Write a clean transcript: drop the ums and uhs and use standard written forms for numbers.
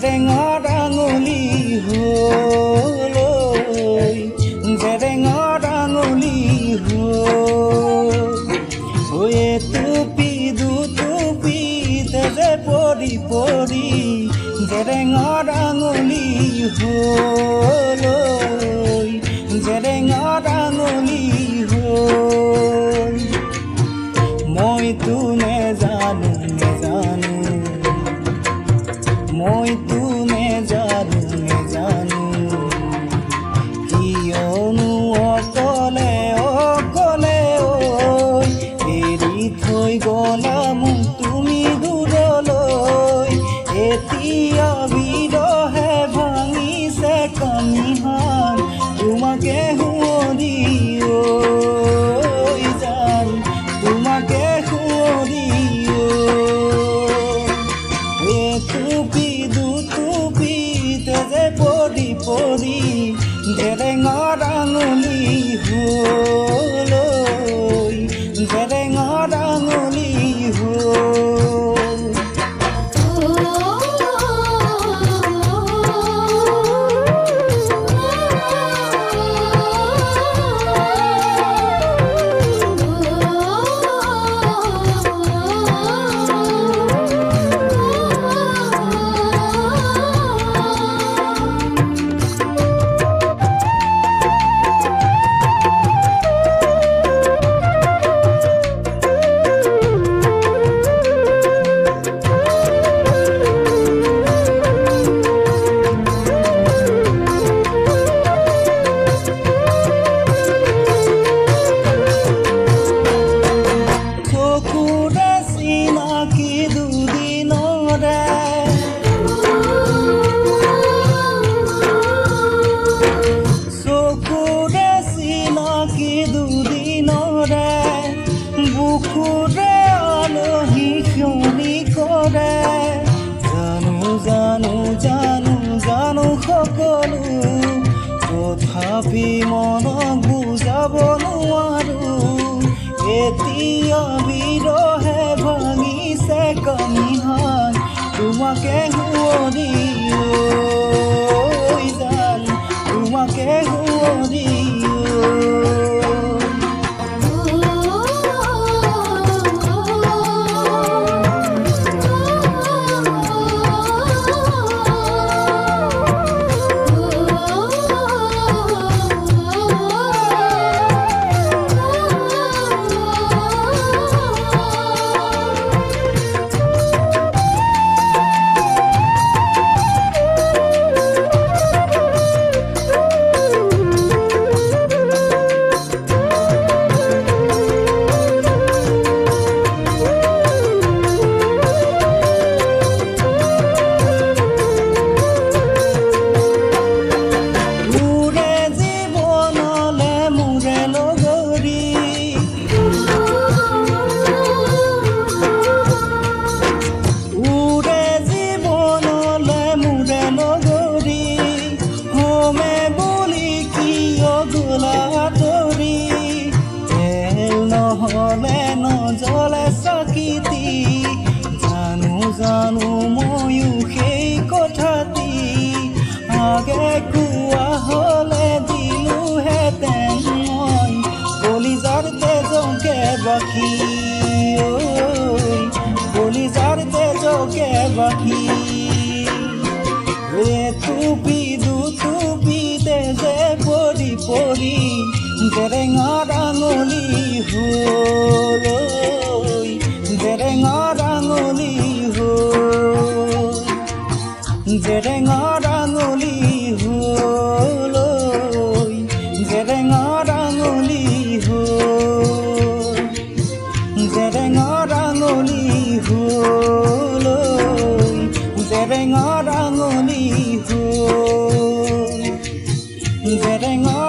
জেৰেঙৰ আঙুলি হ'ল জেৰেঙৰ আঙুলি হ'ল এটুপি দুটুপিতে যে পৰি পৰি জেৰেঙৰ আঙুলি হ'ল জেৰেঙৰ আঙুলি হ'ল মইতো নেজানো মইতো নেজানো কিয়নো অকলে অকলে এৰি থৈ গলা মোক তুমি দূৰলৈ এতিয়া বিৰহে ভাঙিছে কামিহান তোমাকে শুৱৰি যান তোমাকে শুৱৰি এটুপি দুটুপিতে যে পৰি পৰি জেৰেঙৰ আঙুলি হ'ল জেৰেঙৰ আঙুলি হ'ল বুকুৰে আলহী ক্ষণি কৰে জানো সকলো তথাপি মনক বুজাব নোৱাৰো এতিয়া বিৰহে ভাঙিছে কামিহান তোমাকে শুৱৰি যান তোমাকে শুৱৰি নহলে নজলে চাকিতি জানো ময়ো সেই কথাটি আগে কোৱা হলে দিলোহেঁতেন মই কলিজাৰ তেজকে বাকী কলিজাৰ তেজকে বাকী এটুপি দুটুপিতে যে পৰি পৰি জেৰেঙৰ আঙুলি হ'ল জেৰেঙৰ আঙুলি হ'ল জেৰেঙৰ আঙুলি হ'ল জেৰেঙৰ আঙুলি হ'ল জেৰেঙৰ আঙুলি হ'ল জেৰেঙৰ আঙুলি হ'ল জেৰেঙৰ